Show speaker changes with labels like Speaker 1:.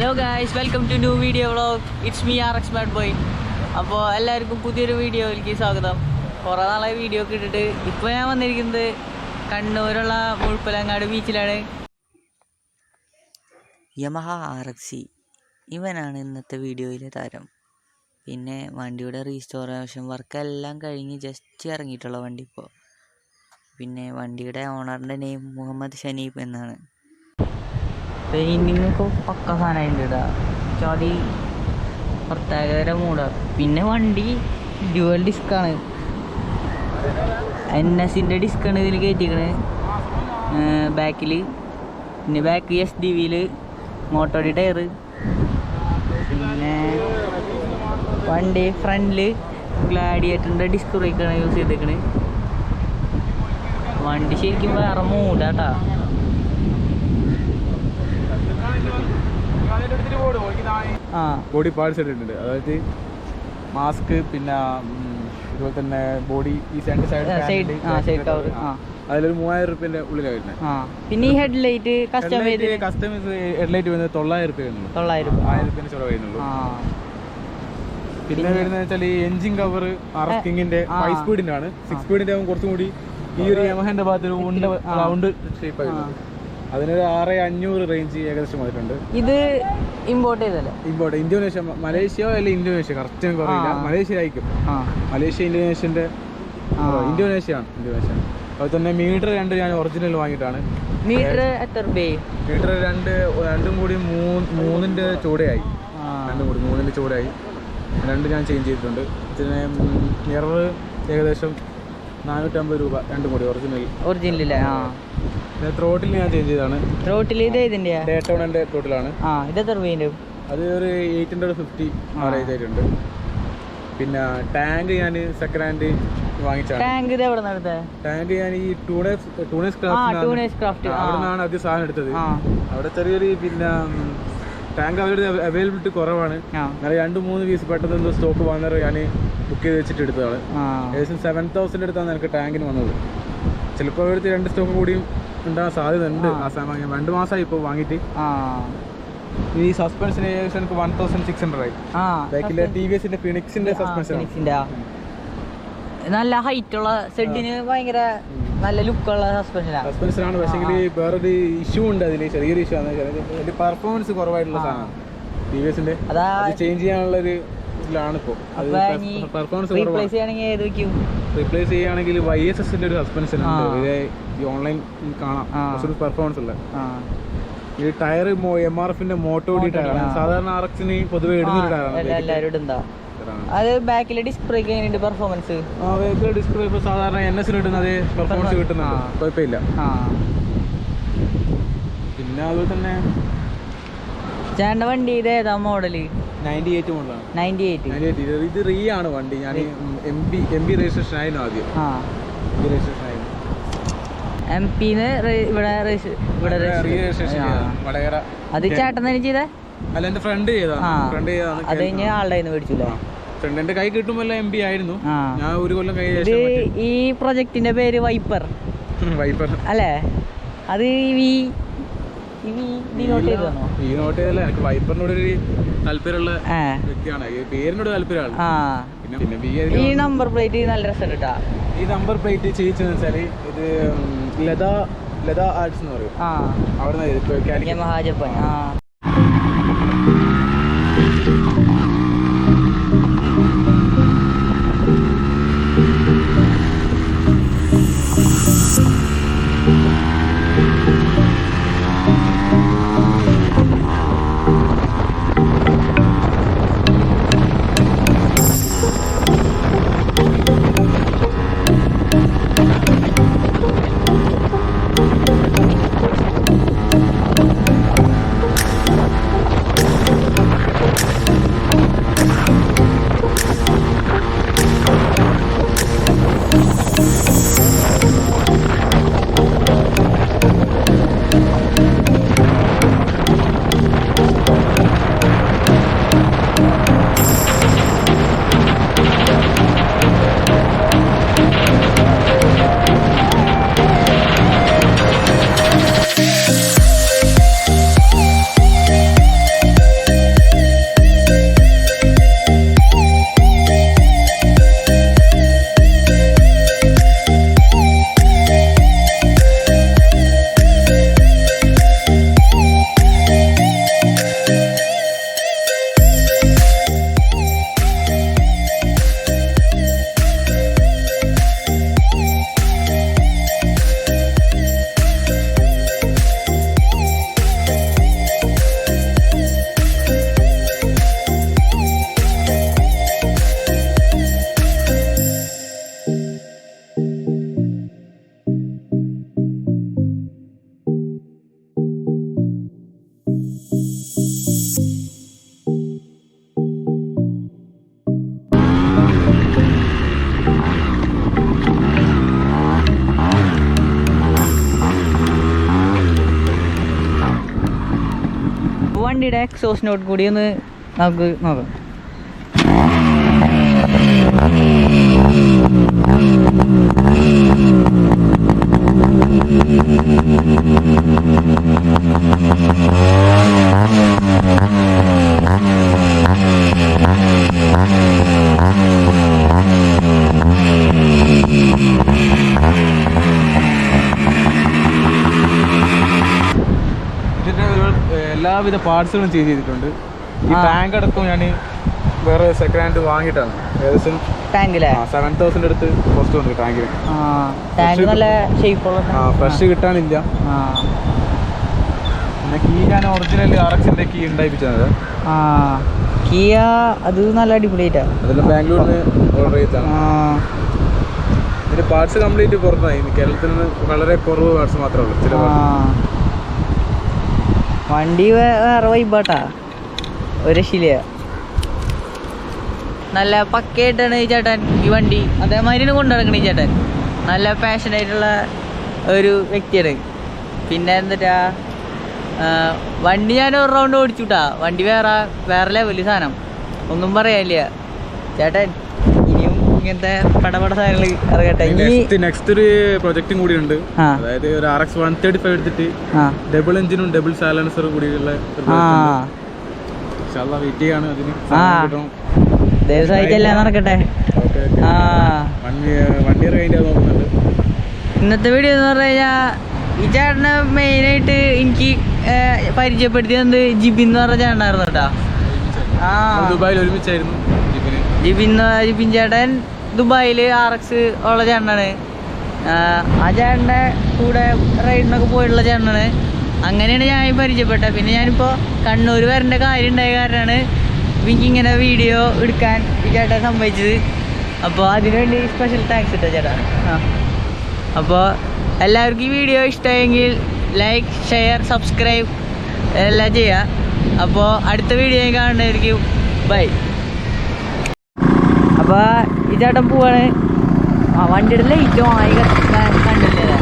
Speaker 1: Hello guys, welcome to new video vlog. It's me RX Mad Boy. അപ്പോൾ എല്ലാവർക്കും പുതിയൊരു വീഡിയോയിലേക്ക് സ്വാഗതം. കുറേ നാളായി വീഡിയോ ഒക്കെ ഇട്ടിട്ട് ഇപ്പോൾ ഞാൻ വന്നിരിക്കുന്നത് കണ്ണൂരുള്ള മുഴുപ്പലങ്ങാട് ബീച്ചിലാണ്. യമഹ RXC ഇവനാണ് ഇന്നത്തെ വീഡിയോയിലെ താരം. പിന്നെ വണ്ടിയുടെ റീസ്റ്റോറേഷൻ വർക്കെല്ലാം കഴിഞ്ഞ് ജസ്റ്റ് ഇറങ്ങിയിട്ടുള്ള വണ്ടി ഇപ്പോൾ. പിന്നെ വണ്ടിയുടെ ഓണറിൻ്റെ നെയിം മുഹമ്മദ് ഷനീഫ് എന്നാണ്. പെയിൻറ്റിങ് ഇപ്പോൾ പക്ക സാധനമായിട്ട് ഇടുക ചാതി പ്രത്യേകതര മൂടാണ്. പിന്നെ വണ്ടി ഡ്യുവൽ ഡിസ്ക്കാണ്, NSൻ്റെ ഡിസ്ക്കാണ് ഇതിൽ കയറ്റിക്കണ് ബാക്കിൽ. പിന്നെ ബാക്ക് SDVയിൽ മോട്ടോടി ടയർ. പിന്നെ വണ്ടി ഫ്രണ്ടിൽ ഗ്ലാഡിയേറ്ററിൻ്റെ ഡിസ്ക് ബ്രേക്കാണ് യൂസ് ചെയ്തേക്കണ്. വണ്ടി ശരിക്കും വേറെ മൂടാട്ടാ.
Speaker 2: ബോഡി പാർട്സ് ഇട്ടിട്ടുണ്ട്, അതായത് മാസ്ക്, പിന്നെ അതുപോലെ തന്നെ ബോഡി ഈ രണ്ട് സൈഡ്
Speaker 1: കവർ.
Speaker 2: അതിലൊരു 3000 രൂപേന്റെ ഉള്ളിലാണ് വരുന്നത്.
Speaker 1: പിന്നെ ഈ ഹെഡ്ലൈറ്റ്
Speaker 2: കസ്റ്റമൈസ് ഹെഡ്ലൈറ്റ് വരുന്നത് 900 രൂപ വരുന്നുള്ളൂ. 1000 രൂപേന്റെ ചിലവ് വരുന്നുള്ളൂ. പിന്നെ വരുന്നത് വെച്ചാൽ ഈ എൻജിൻ കവർ RX-ന്റെ 5 സ്പീഡിന്റെ ആണ്. 6 സ്പീഡിന്റെ ആകുമ്പോൾ കുറച്ചും കൂടി ഈ ഒരു യമഹന്റെ ഭാഗത്ത് ഒരു റൗണ്ട് ഷേപ്പ് ആയിരുന്നു. അതിനൊരു 6500 റേഞ്ച് ഏകദേശം വന്നിട്ടുണ്ട്.
Speaker 1: ഇത് ഇമ്പോർട്ട് ചെയ്തല്ലേ?
Speaker 2: ഇമ്പോർട്ട് ഇന്തോനേഷ്യ, മലേഷ്യ അല്ലെ ഇന്തോനേഷ്യ, കറക്റ്റ് എനിക്ക് അറിയില്ല. മലേഷ്യ ആയിരിക്കും. മലേഷ്യ ഇന്തോനേഷ്യ ആണ്. ഇന്തോനേഷ്യ. അതുപോലെ തന്നെ മീറ്റർ 2 ഞാൻ ഒറിജിനൽ വാങ്ങിയിട്ടാണ്.
Speaker 1: മീറ്റർ എത്ര രൂപ?
Speaker 2: മീറ്റർ രണ്ടും കൂടി 3ന്റെ ചൂടയായി. 3ന്റെ ചൂടായി. 2 ഞാൻ ചേഞ്ച് ചെയ്തിട്ടുണ്ട്. പിന്നെ മിറർ ഏകദേശം 450 രൂപ രണ്ടും കൂടി ഒറിജിനൽ. ത്രോട്ടിൽ ഞാൻ ചേഞ്ച് ചെയ്താണ്.
Speaker 1: ത്രോട്ടിൽ ഇത് ഇതിന്റെ
Speaker 2: ഡേറ്റോണന്റെ ത്രോട്ടിലാണ്.
Speaker 1: ഇത് എത്ര രൂപ?
Speaker 2: അത് ഒരു 850 റേഞ്ച് ആയിട്ടുണ്ട്. പിന്നെ ടാങ്ക് ഞാൻ സെക്കൻഡ് ഹാൻഡ് വാങ്ങിച്ചാണ്. ടാങ്ക് ഞാൻ ഈ ടൂണേഴ്സ് ക്രാഫ്റ്റ് അവിടെ നിന്നാണ് ആദ്യം സാധനം എടുത്തത്. അവിടെ ചെറിയൊരു പിന്നെ ടാങ്ക് അവരുടെ അവൈലബിലിറ്റി കുറവാണ്. അങ്ങനെ 2-3 പീസ് പെട്ടെന്ന് എന്തോ സ്റ്റോക്ക് വന്നത് ഞാൻ ബുക്ക് ചെയ്ത് വെച്ചിട്ട് എടുത്തതാണ്. ഏകദേശം 7000 അടുത്താണ് എനിക്ക് ടാങ്കിന് വന്നത്. ചിലപ്പോൾ അവിടുത്തെ 2 സ്റ്റോക്ക് കൂടിയും ഉണ്ടാകാൻ സാധ്യത ഉണ്ട്. ആ സമയം 2 മാസമായി ഇപ്പോൾ വാങ്ങിയിട്ട്. ഈ സസ്പെൻഷന് ഏകദേശം എനിക്ക് 1600 ആയി. ബാക്കിലെ TVSന്റെ ഫിനിക്സിന്റെ സസ്പെൻഷൻ
Speaker 1: നല്ല ഹൈറ്റ് ഉള്ള സെഡിന് ഭയങ്കര നല്ല ലുക്കുള്ള സസ്പെൻഷനാണ്.
Speaker 2: പക്ഷേ വേറൊരു ഇഷ്യൂ ഉണ്ട്. അതിൽ ചെറിയൊരു ഇഷ്യൂ ആണ്. അതിന്റെ പെർഫോമൻസ് കുറവായിട്ടുള്ള സാധനമാണ് TVSന്റെ. അത് ചേഞ്ച് ചെയ്യാനുള്ള ഒരു ഇതിലാണ് ഇപ്പോൾ. പെർഫോമൻസ് റീപ്ലേസ് ചെയ്യുകയാണെങ്കിൽ YSSന്റെ ഒരു സസ്പെൻഷൻ ഉണ്ട്. ഈ ഓൺലൈൻ കാണാം. പെർഫോമൻസ് ഉള്ള ഈ ടയർ MRFന്റെ മോട്ടോഡി ടയറാണ്. സാധാരണ RX-ന് പൊതുവെ ഇടുന്നൊരു ടയറാണ്.
Speaker 1: അത് ബാക്കിലെ ഡിസ്ക് ബ്രേക്ക് എങ്ങനെയുണ്ട് പെർഫോമൻസ്?
Speaker 2: ബാക്കിലെ ഡിസ്ക് ബ്രേക്ക് സാധാരണ NSന് ഇടുന്ന അതേ പെർഫോമൻസ് കിട്ടുന്നുണ്ട്, കുഴപ്പമില്ല. പിന്നെ അതുപോലെ തന്നെ
Speaker 1: ചേട്ടൻ്റെ വണ്ടി ഇത് ഏതാ മോഡല്?
Speaker 2: 98 മോഡലാണ്.
Speaker 1: 98.
Speaker 2: ഇത് റീ ആണ് വണ്ടി. ഞാൻ MB രജിസ്ട്രേഷൻ ആയിരുന്നു ആദ്യം. രജിസ്ട്രേഷൻ ആയിരുന്നു
Speaker 1: MPന്ന് ഇവിടെ
Speaker 2: വടകര.
Speaker 1: അത് ചേട്ടൻ തന്നെ ചെയ്തേ?
Speaker 2: അല്ല, എന്റെ ഫ്രണ്ട് ചെയ്താണ്.
Speaker 1: അത് കഴിഞ്ഞ് ആളുടെ മേടിച്ചില്ല.
Speaker 2: ഫ്രണ്ടിന്റെ കൈ കിട്ടുമ്പോൾ MB ആയിരുന്നു. ഞാൻ ഒരു കൊല്ലം കൈ.
Speaker 1: ഈ പ്രൊജക്ടിന്റെ പേര് വൈപ്പർ അല്ലേ? അത് ഈ നോട്ട്
Speaker 2: ചെയ്തല്ല. എനിക്ക് വൈപ്പറിനോട് ഒരു താല്പര്യമുള്ള വ്യക്തിയാണ്. പേരിനോട് താല്പര്യമാണ്.
Speaker 1: പിന്നെ ഈ നമ്പർ പ്ലേറ്റ് നല്ല രസമുണ്ട് കേട്ടാ.
Speaker 2: ഈ നമ്പർ പ്ലേറ്റ് ചെയ്യിച്ചെന്ന് വെച്ചാൽ ഇത് ലത ആർട്സ് എന്ന് പറയും. അവിടെ
Speaker 1: മഹാജപ്പൻ. വണ്ടിയുടെ എക്സോസ് നോട്ട് കൂടി ഒന്ന് നമുക്ക് നോക്കാം.
Speaker 2: ഇതിന്റെ എല്ലാവിധ പാർട്സുകളും ചേഞ്ച് ചെയ്തിട്ടുണ്ട്. ഈ ടാങ്ക് അടക്കം ഞാൻ വേറെ സെക്കൻഡ് ഹാൻഡ് വാങ്ങിയിട്ടാണ്. ഏകദേശം
Speaker 1: ടാങ്കിലെ
Speaker 2: 7,000 അടുത്ത് കോസ്റ്റ് ഉണ്ട് ടാങ്കിന്.
Speaker 1: ടാങ്ക് നല്ല ഷേപ്പുള്ള
Speaker 2: ഫ്രഷ് കിട്ടാനില്ല. പിന്നെ കീ ഞാൻ ഒറിജിനൽ RX-ന്റെ കീ ഉണ്ടായിപ്പിച്ചത്.
Speaker 1: കിയ അത് നല്ല അടിപൊളിയായിട്ടാ.
Speaker 2: അതെല്ലാം ബാംഗ്ലൂരിൽ നിന്ന് ഓർഡർ ചെയ്താണ്. ഇതിന്റെ പാർട്സ് കംപ്ലീറ്റ് പുറത്തായി. കേരളത്തിൽ നിന്ന് വളരെ കുറവ് പാർട്സ് മാത്രമേ ഉള്ളൂ. ചില
Speaker 1: വണ്ടി വേറെ വൈബാട്ടാ, ഒരു രക്ഷയില്ല. നല്ല പക്കയായിട്ടാണ് ഈ ചേട്ടൻ ഈ വണ്ടി അതേമാതിരി കൊണ്ടു നടക്കണം. ഈ ചേട്ടൻ നല്ല പാഷനായിട്ടുള്ള ഒരു വ്യക്തിയാണ്. പിന്നെ എന്നിട്ടാ വണ്ടി ഞാൻ ഒരു റൗണ്ട് ഓടിച്ചുട്ടാ. വണ്ടി വേറെ ലെവല് സാധനം, ഒന്നും പറയാനില്ല. ചേട്ടൻ ഇനിയും ഇങ്ങനത്തെ പടപട സാധനങ്ങൾ ഇറങ്ങട്ടെ.
Speaker 2: നെക്സ്റ്റ് ഒരു പ്രൊജക്റ്റും കൂടി ഉണ്ട്. അതായത് ഒരു RX 135 എടുത്തിട്ട് ഡബിൾ എഞ്ചിനും ഡബിൾ സൈലൻസറും കൂടിയുള്ള വെയിറ്റ് ചെയ്യാണ്. അതിന്
Speaker 1: ദിവസമായിട്ടെല്ലാം നടക്കട്ടെ. ഇന്നത്തെ വീഡിയോ എന്ന് പറഞ്ഞു കഴിഞ്ഞാൽ ഈ ചേട്ടനെ മെയിനായിട്ട് എനിക്ക് പരിചയപ്പെടുത്തിയത് ജിബിൻ എന്ന് പറഞ്ഞ ചേട്ടനായിരുന്നു കേട്ടോ.
Speaker 2: ദുബായിൽ ഒരുമിച്ചായിരുന്നു
Speaker 1: ജിബിൻ ചേട്ടൻ. ദുബായിൽ RX ഉള്ള ചേട്ടനാണ്. ആ ചേട്ടൻ്റെ കൂടെ റൈഡിനൊക്കെ പോയിട്ടുള്ള ചേട്ടനാണ്. അങ്ങനെയാണ് ഞാൻ പരിചയപ്പെട്ടത്. പിന്നെ ഞാനിപ്പോൾ കണ്ണൂർ വരേണ്ട കാര്യം ഉണ്ടായ കാരണമാണ് എനിക്കിങ്ങനെ വീഡിയോ എടുക്കാൻ ഈ ചേട്ടൻ സമ്മതിച്ചത്. അപ്പോൾ അതിനുവേണ്ടി സ്പെഷ്യൽ താങ്ക്സ് കേട്ടോ ചേട്ടാ. അപ്പോൾ എല്ലാവർക്കും ഈ വീഡിയോ ഇഷ്ടമായെങ്കിൽ ലൈക്ക്, ഷെയർ, സബ്സ്ക്രൈബ് എല്ലാം ചെയ്യുക. അപ്പോൾ അടുത്ത വീഡിയോ കാണുന്നതായിരിക്കും. ബൈ. അപ്പോൾ ഈ ചേട്ടൻ പോവാണ്. വണ്ടിയുടെ ലൈറ്റും ആയി കണ്ടില്ലേ.